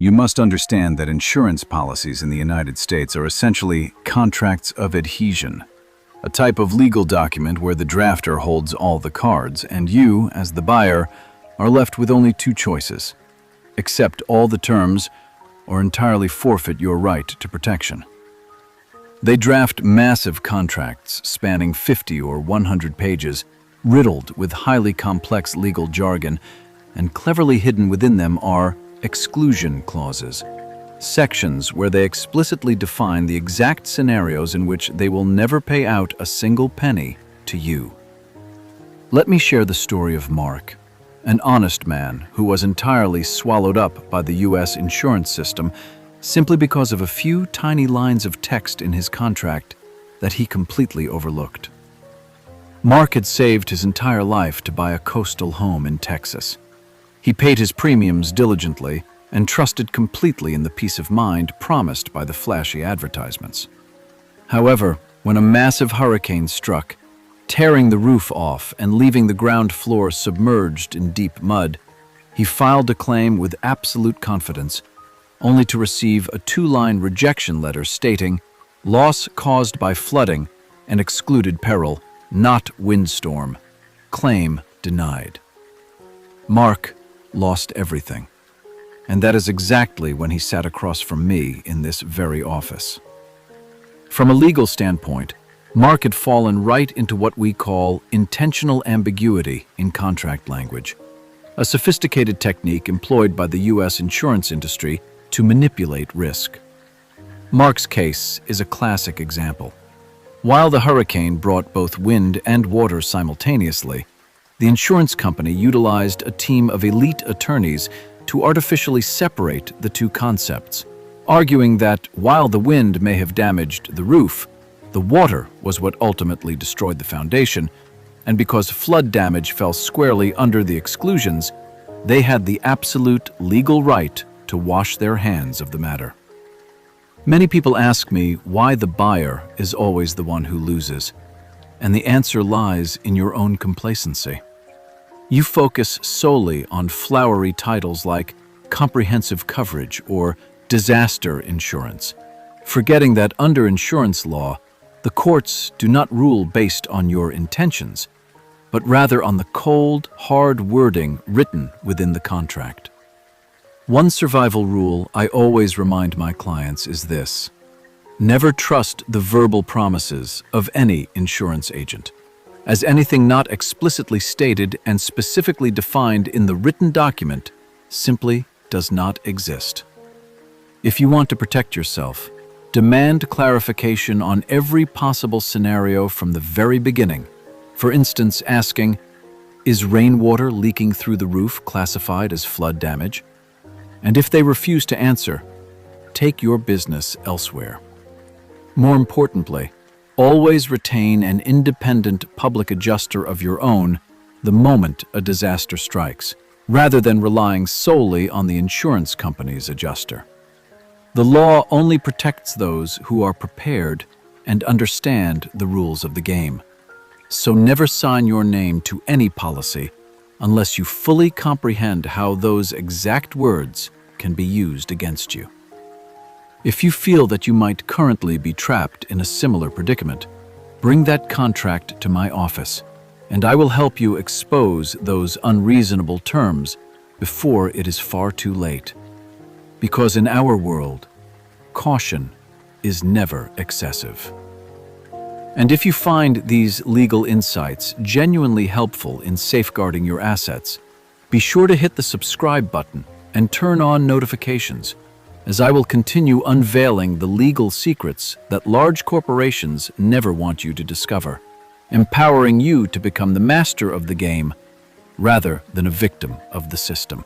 You must understand that insurance policies in the United States are essentially contracts of adhesion, a type of legal document where the drafter holds all the cards, and you, as the buyer, are left with only two choices: accept all the terms or entirely forfeit your right to protection. They draft massive contracts spanning 50 or 100 pages, riddled with highly complex legal jargon, and cleverly hidden within them are exclusion clauses, sections where they explicitly define the exact scenarios in which they will never pay out a single penny to you. Let me share the story of Mark, an honest man who was entirely swallowed up by the U.S. insurance system simply because of a few tiny lines of text in his contract that he completely overlooked. Mark had saved his entire life to buy a coastal home in Texas. He paid his premiums diligently and trusted completely in the peace of mind promised by the flashy advertisements. However, when a massive hurricane struck, tearing the roof off and leaving the ground floor submerged in deep mud, he filed a claim with absolute confidence, only to receive a two-line rejection letter stating, "Loss caused by flooding and excluded peril, not windstorm. Claim denied." Mark lost everything. And that is exactly when he sat across from me in this very office. From a legal standpoint, Mark had fallen right into what we call intentional ambiguity in contract language, a sophisticated technique employed by the U.S. insurance industry to manipulate risk. Mark's case is a classic example. While the hurricane brought both wind and water simultaneously, the insurance company utilized a team of elite attorneys to artificially separate the two concepts, arguing that while the wind may have damaged the roof, the water was what ultimately destroyed the foundation, and because flood damage fell squarely under the exclusions, they had the absolute legal right to wash their hands of the matter. Many people ask me why the buyer is always the one who loses, and the answer lies in your own complacency. You focus solely on flowery titles like comprehensive coverage or disaster insurance, forgetting that under insurance law, the courts do not rule based on your intentions, but rather on the cold, hard wording written within the contract. One survival rule I always remind my clients is this: never trust the verbal promises of any insurance agent, as anything not explicitly stated and specifically defined in the written document simply does not exist. If you want to protect yourself, demand clarification on every possible scenario from the very beginning. For instance, asking, "Is rainwater leaking through the roof classified as flood damage?" And if they refuse to answer, take your business elsewhere. More importantly, always retain an independent public adjuster of your own the moment a disaster strikes, rather than relying solely on the insurance company's adjuster. The law only protects those who are prepared and understand the rules of the game. So never sign your name to any policy unless you fully comprehend how those exact words can be used against you. If you feel that you might currently be trapped in a similar predicament, bring that contract to my office, and I will help you expose those unreasonable terms before it is far too late. Because in our world, caution is never excessive. And if you find these legal insights genuinely helpful in safeguarding your assets, be sure to hit the subscribe button and turn on notifications, as I will continue unveiling the legal secrets that large corporations never want you to discover, empowering you to become the master of the game rather than a victim of the system.